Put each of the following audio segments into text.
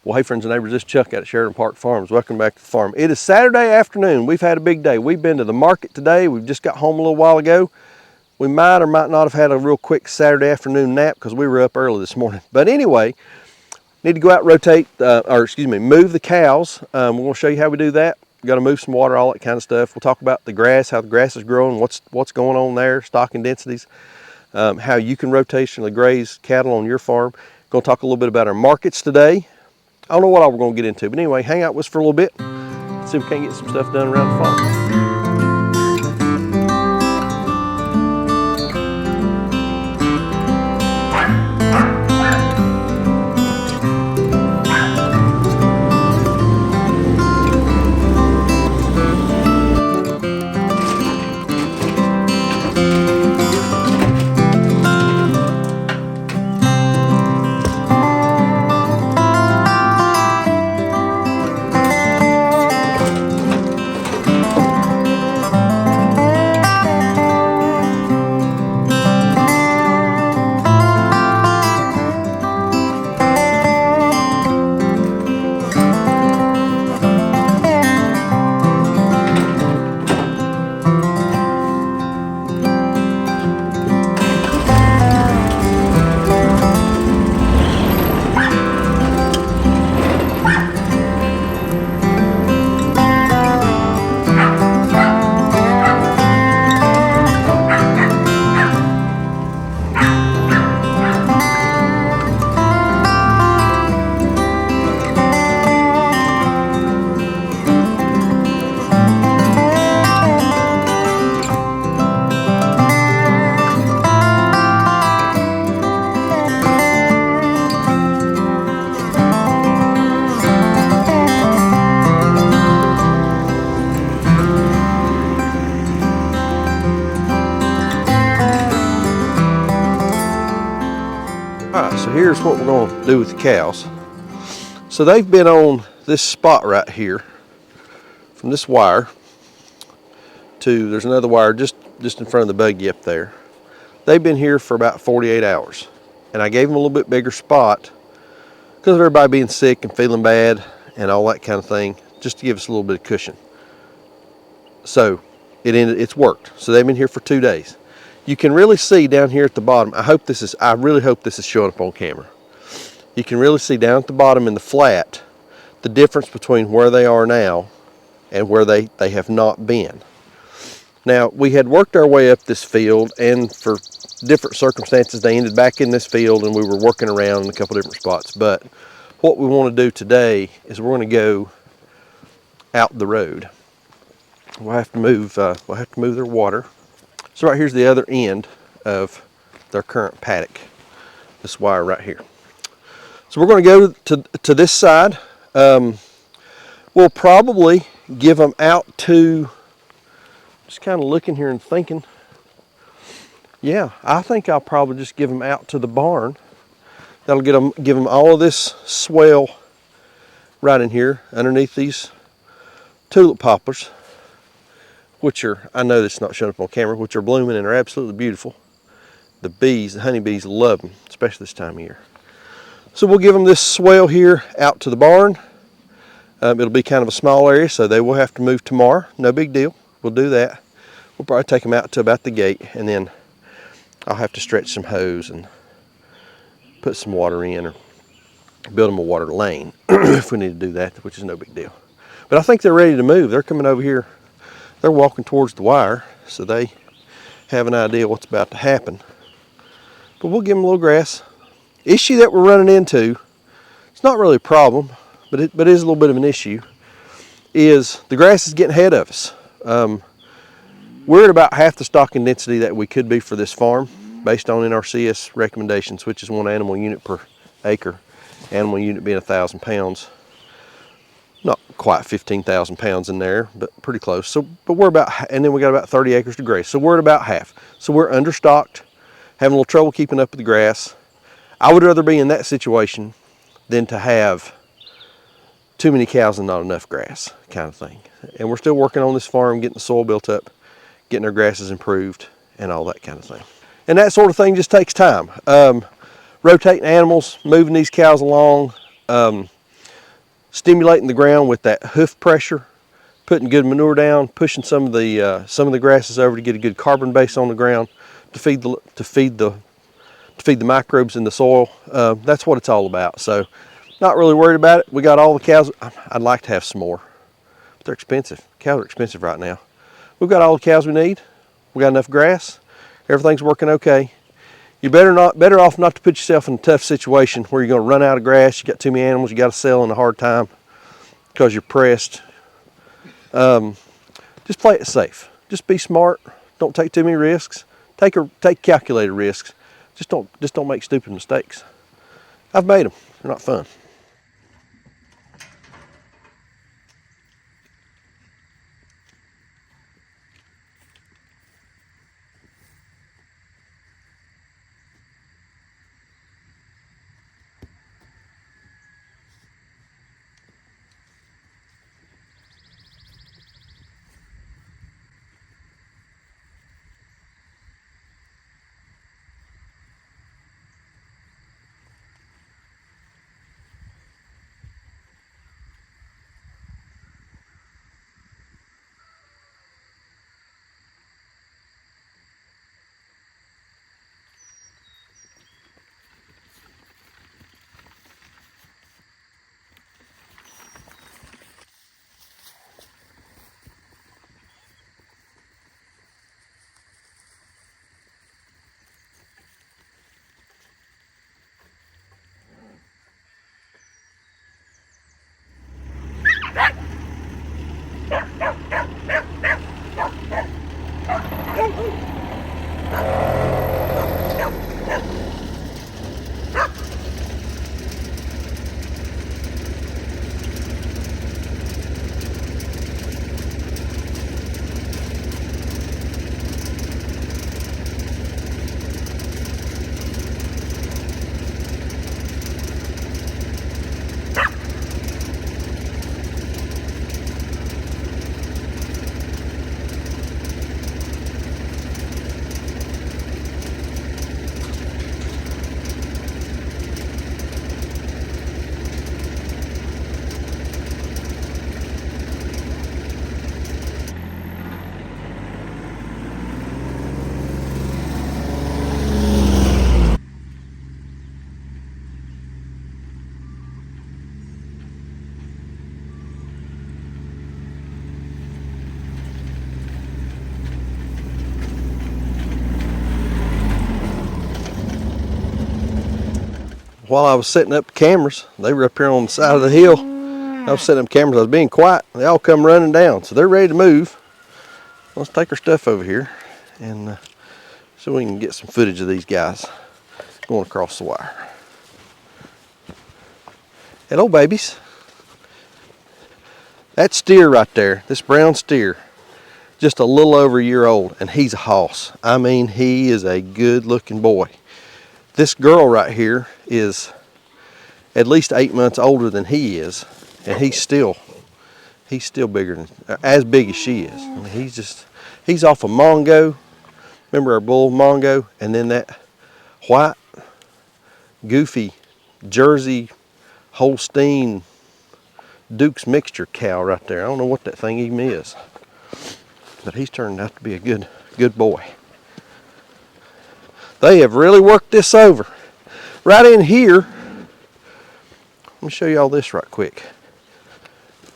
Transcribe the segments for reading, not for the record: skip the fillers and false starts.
Well, hey friends and neighbors, this is Chuck out at Sheridan Park Farms. Welcome back to the farm. It is Saturday afternoon. We've had a big day. We've been to the market today. We've just got home a little while ago. We might or might not have had a real quick Saturday afternoon nap because we were up early this morning. But anyway, need to go out and move the cows. We're going to show you how we do that. We've got to move some water, all that kind of stuff. We'll talk about the grass, how the grass is growing, what's going on there, stocking densities, how you can rotationally graze cattle on your farm. Going to talk a little bit about our markets today. I don't know what all we're going to get into, but anyway, hang out with us for a little bit. See if we can't get some stuff done around the farm. So here's what we're going to do with the cows. So they've been on this spot right here, from this wire to, there's another wire just in front of the buggy up there. They've been here for about 48 hours. And I gave them a little bit bigger spot because of everybody being sick and feeling bad and all that kind of thing, just to give us a little bit of cushion. So it's worked. So they've been here for 2 days. You can really see down here at the bottom, I really hope this is showing up on camera. You can really see down at the bottom in the flat, the difference between where they are now and where they have not been. Now, we had worked our way up this field, and for different circumstances, they ended back in this field, and we were working around in a couple different spots. But what we want to do today is we're going to go out the road. We'll have to move their water. So right here's the other end of their current paddock, this wire right here. So we're going to go to this side. We'll probably give them out to, just kind of looking here and thinking, yeah, I think I'll probably just give them out to the barn. That'll give them all of this swell right in here underneath these tulip poplars, which are, I know this is not showing up on camera, which are blooming and are absolutely beautiful. The bees, the honeybees love them, especially this time of year. So we'll give them this swale here out to the barn. It'll be kind of a small area, so they will have to move tomorrow. No big deal, we'll do that. We'll probably take them out to about the gate, and then I'll have to stretch some hose and put some water in, or build them a water lane if we need to do that, which is no big deal. But I think they're ready to move. They're coming over here. They're walking towards the wire, so they have an idea what's about to happen. But we'll give them a little grass. Issue that we're running into, it's not really a problem, but it is a little bit of an issue, is the grass is getting ahead of us. We're at about half the stocking density that we could be for this farm, based on NRCS recommendations, which is 1 animal unit per acre, animal unit being 1,000 pounds. Not quite 15,000 pounds in there, but pretty close. So, but we're about, and then we got about 30 acres to graze. So we're at about half. So we're understocked, having a little trouble keeping up with the grass. I would rather be in that situation than to have too many cows and not enough grass, kind of thing. And we're still working on this farm, getting the soil built up, getting our grasses improved, and all that kind of thing. And that sort of thing just takes time. Rotating animals, moving these cows along. stimulating the ground with that hoof pressure, putting good manure down, pushing some of the grasses over to get a good carbon base on the ground to feed the microbes in the soil. That's what it's all about. So, not really worried about it. We got all the cows. I'd like to have some more, but they're expensive. Cows are expensive right now. We've got all the cows we need. We got enough grass. Everything's working okay. You're better off not to put yourself in a tough situation where you're going to run out of grass. You got too many animals you got to sell in a hard time because you're pressed. Just play it safe. Just be smart. Don't take too many risks. Take calculated risks. Just don't make stupid mistakes. I've made them. They're not fun. While I was setting up the cameras, they were up here on the side of the hill. I was setting up cameras. I was being quiet. They all come running down, so they're ready to move. Let's take our stuff over here, and so we can get some footage of these guys going across the wire. Hello, babies. That steer right there, this brown steer, just a little over a year old, and he's a hoss. I mean, he is a good-looking boy. This girl right here is at least 8 months older than he is, and he's still bigger than, as big as she is. I mean, he's off of Mongo. Remember our bull Mongo, and then that white, goofy Jersey Holstein Duke's mixture cow right there. I don't know what that thing even is, but he's turned out to be a good boy. They have really worked this over. Right in here, let me show you all this right quick.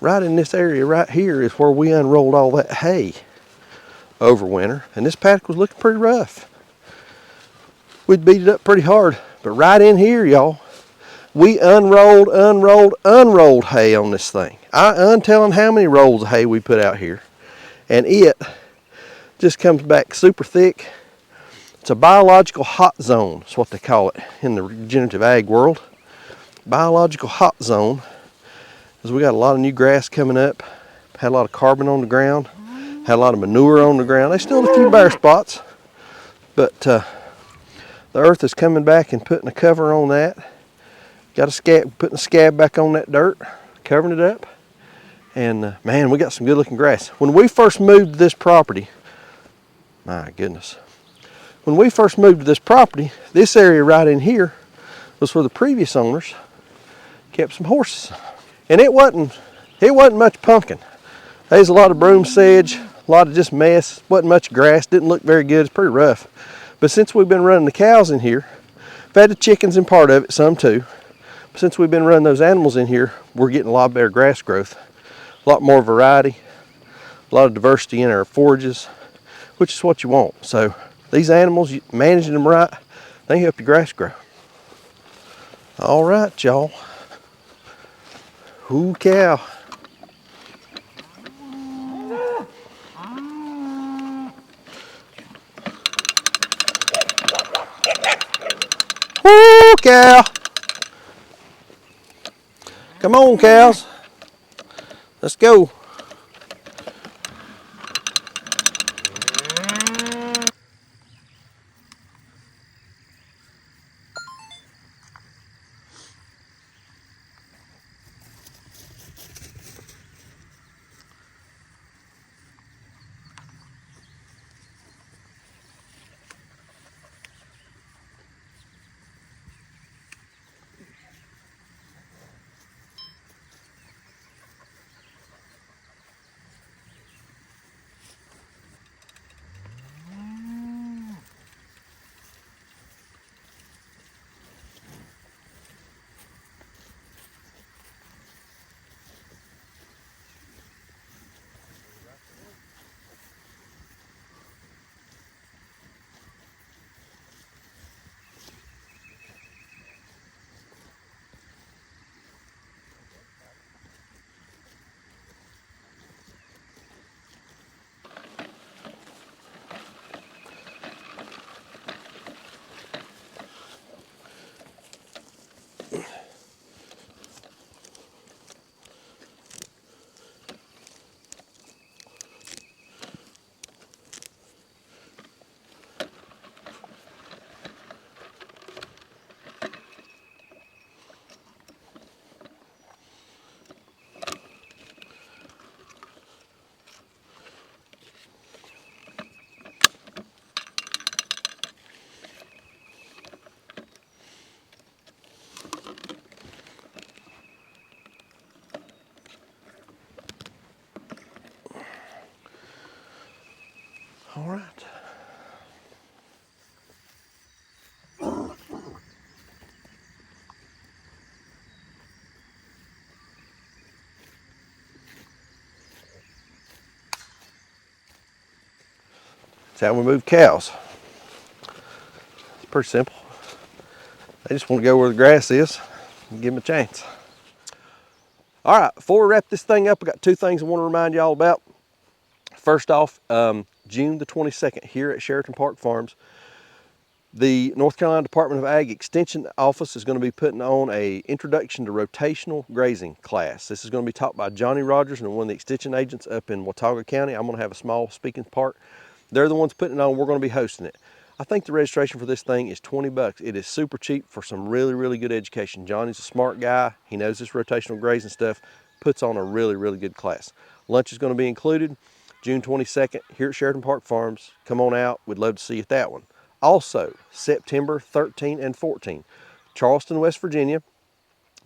Right in this area right here is where we unrolled all that hay over winter, and this paddock was looking pretty rough. We'd beat it up pretty hard, but right in here, y'all, we unrolled hay on this thing. I untelling how many rolls of hay we put out here, and it just comes back super thick. It's a biological hot zone, is what they call it in the regenerative ag world. Biological hot zone, because we got a lot of new grass coming up, had a lot of carbon on the ground, had a lot of manure on the ground. There's still a few bare spots, but the earth is coming back and putting a cover on that. Got a scab, putting a scab back on that dirt, covering it up, and man, we got some good looking grass. When we first moved to this property, my goodness. When we first moved to this property, this area right in here was where the previous owners kept some horses. And it wasn't much pumpkin. There's a lot of broom sedge, a lot of just mess. Wasn't much grass, didn't look very good. It's pretty rough. But since we've been running the cows in here, I've had the chickens in part of it, some too. But since we've been running those animals in here, we're getting a lot better grass growth, a lot more variety, a lot of diversity in our forages, which is what you want. So these animals, managing them right, they help your grass grow. All right, y'all. Ooh, cow. Ooh, cow. Come on, cows. Let's go. All right. That's how we move cows. It's pretty simple. They just want to go where the grass is and give them a chance. All right, before we wrap this thing up, I got two things I want to remind y'all about. First off, June the 22nd here at Sheraton Park Farms, the North Carolina Department of Ag Extension Office is going to be putting on a Introduction to Rotational Grazing class. This is going to be taught by Johnny Rogers and one of the extension agents up in Watauga County. I'm going to have a small speaking part. They're the ones putting it on. We're going to be hosting it. I think the registration for this thing is 20 bucks. It is super cheap for some really, really good education. Johnny's a smart guy. He knows this rotational grazing stuff. Puts on a really, really good class. Lunch is going to be included. June 22nd here at Sheraton Park Farms. Come on out. We'd love to see you at that one. Also, September 13 and 14, Charleston, West Virginia,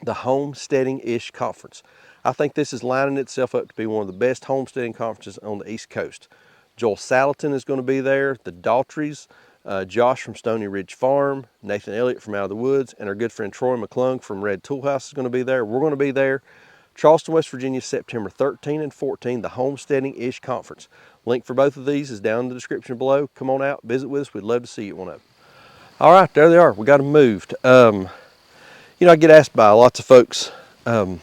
the Homesteading-ish Conference. I think this is lining itself up to be one of the best homesteading conferences on the East Coast. Joel Salatin is going to be there, the Daughtries, Josh from Stony Ridge Farm, Nathan Elliott from Out of the Woods, and our good friend Troy McClung from Red Tool House is going to be there. We're going to be there. Charleston, West Virginia, September 13 and 14, the Homesteading-ish Conference. Link for both of these is down in the description below. Come on out, visit with us. We'd love to see you at one of them. All right, there they are. We got them moved. You know, I get asked by lots of folks, can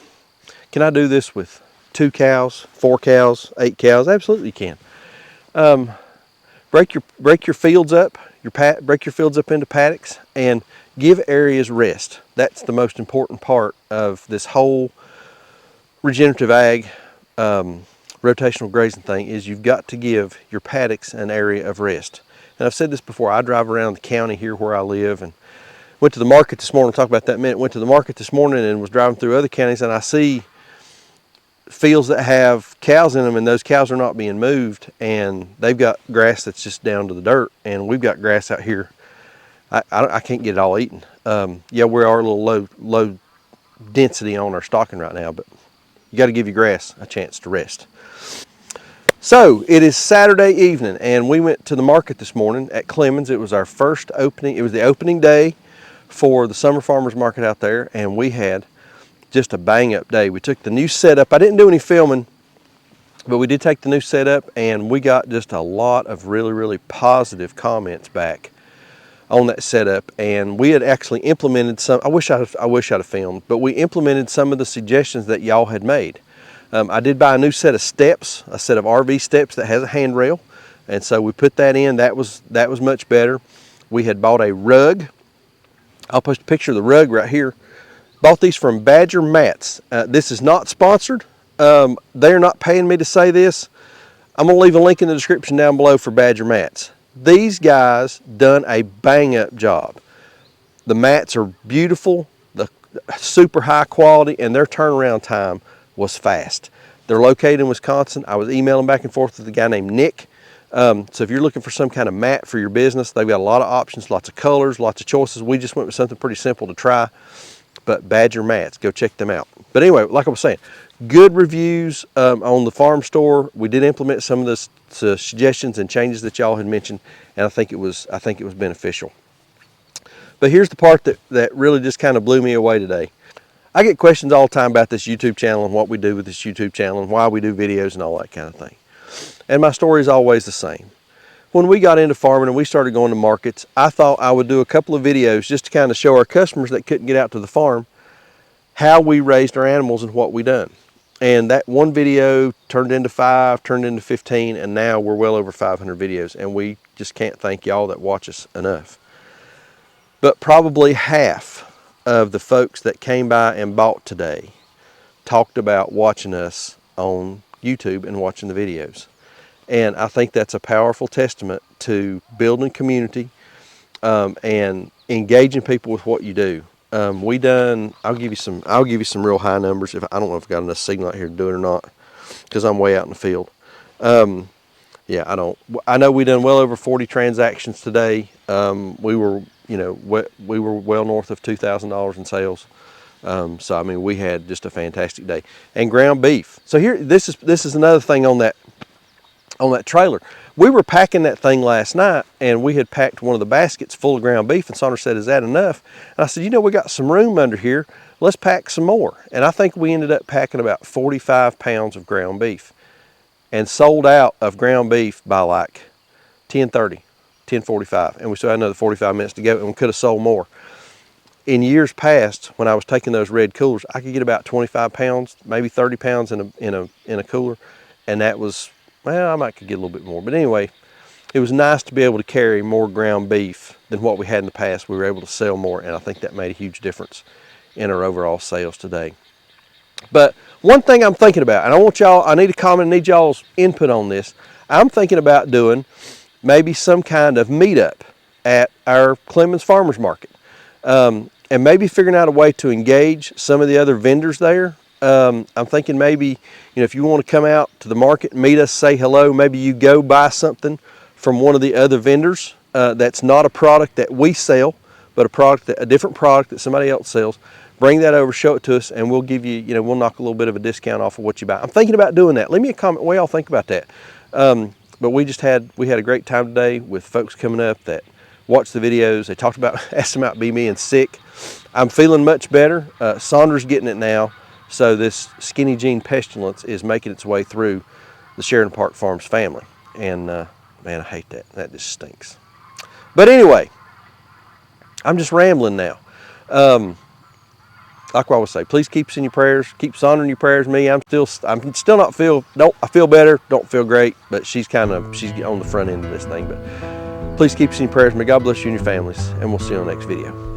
I do this with 2 cows, 4 cows, 8 cows? Absolutely you can. Break your fields up, break your fields up into paddocks, and give areas rest. That's the most important part of this whole regenerative ag rotational grazing thing, is you've got to give your paddocks an area of rest. And I've said this before, I drive around the county here where I live, and went to the market this morning. I'll talk about that in a minute. Went to the market this morning and was driving through other counties, and I see fields that have cows in them, and those cows are not being moved, and they've got grass that's just down to the dirt, and we've got grass out here. I can't get it all eaten. Yeah, we are a little low density on our stocking right now, but You got to give your grass a chance to rest. So it is Saturday evening, and we went to the market this morning at Clemens. It was our first opening. It was the opening day for the summer farmers market out there, and we had just a bang up day. We took the new setup. I didn't do any filming, but we did take the new setup, and we got just a lot of really positive comments back on that setup. And we had actually implemented some. I wish I'd have filmed, but we implemented some of the suggestions that y'all had made. I did buy a new set of steps, a set of RV steps that has a handrail, and so we put that in. That was much better. We had bought a rug. I'll post a picture of the rug right here. Bought these from Badger Mats. This is not sponsored. They're not paying me to say this. I'm going to leave a link in the description down below for Badger Mats. These guys done a bang up job. The mats are beautiful, super high quality, and their turnaround time was fast. They're located in Wisconsin. I was emailing back and forth with a guy named Nick. So if you're looking for some kind of mat for your business, they've got a lot of options, lots of colors, lots of choices. We just went with something pretty simple to try, but Badger Mats, go check them out. But anyway, like I was saying, good reviews on the farm store. We did implement some of the suggestions and changes that y'all had mentioned, and I think it was beneficial. But here's the part that really just kind of blew me away today. I get questions all the time about this YouTube channel and what we do with this YouTube channel and why we do videos and all that kind of thing. And my story is always the same. When we got into farming and we started going to markets, I thought I would do a couple of videos just to kind of show our customers that couldn't get out to the farm how we raised our animals and what we done. And that one video turned into 5, turned into 15, and now we're well over 500 videos, and we just can't thank y'all that watch us enough. But probably half of the folks that came by and bought today talked about watching us on YouTube and watching the videos. And I think that's a powerful testament to building community and engaging people with what you do. I'll give you some real high numbers. I don't know if I've got enough signal out here to do it or not, because I'm way out in the field. Yeah, I know we done well over 40 transactions today. We were well north of $2,000 in sales. So I mean, we had just a fantastic day. And ground beef. So here, this is another thing on that trailer. We were packing that thing last night, and we had packed one of the baskets full of ground beef, and Saunders said, "Is that enough?" And I said, we got some room under here. Let's pack some more. And I think we ended up packing about 45 pounds of ground beef, and sold out of ground beef by like 10:30, 10:45, and we still had another 45 minutes to go, and we could have sold more. In years past, when I was taking those red coolers, I could get about 25 pounds, maybe 30 pounds in a cooler, and that was, well, I might could get a little bit more. But anyway, it was nice to be able to carry more ground beef than what we had in the past. We were able to sell more, and I think that made a huge difference in our overall sales today. But one thing I'm thinking about, and I need a comment, need y'all's input on this. I'm thinking about doing maybe some kind of meetup at our Clemens Farmers Market. And maybe figuring out a way to engage some of the other vendors there. I'm thinking maybe, if you want to come out to the market, meet us, say hello, maybe you go buy something from one of the other vendors that's not a product that we sell, but a different product that somebody else sells. Bring that over, show it to us, and we'll give you, we'll knock a little bit of a discount off of what you buy. I'm thinking about doing that. Leave me a comment what y'all think about that. But we had a great time today with folks coming up that watched the videos. They talked about, asked about me being sick. I'm feeling much better. Saunders getting it now. So this skinny jean pestilence is making its way through the Sheridan Park Farms family. And man, I hate that. That just stinks. But anyway, I'm just rambling now. Like I always say, please keep us in your prayers. Keep Saunders in your prayers. Me, I feel better. Don't feel great, but she's on the front end of this thing. But please keep us in your prayers. May God bless you and your families, and we'll see you on the next video.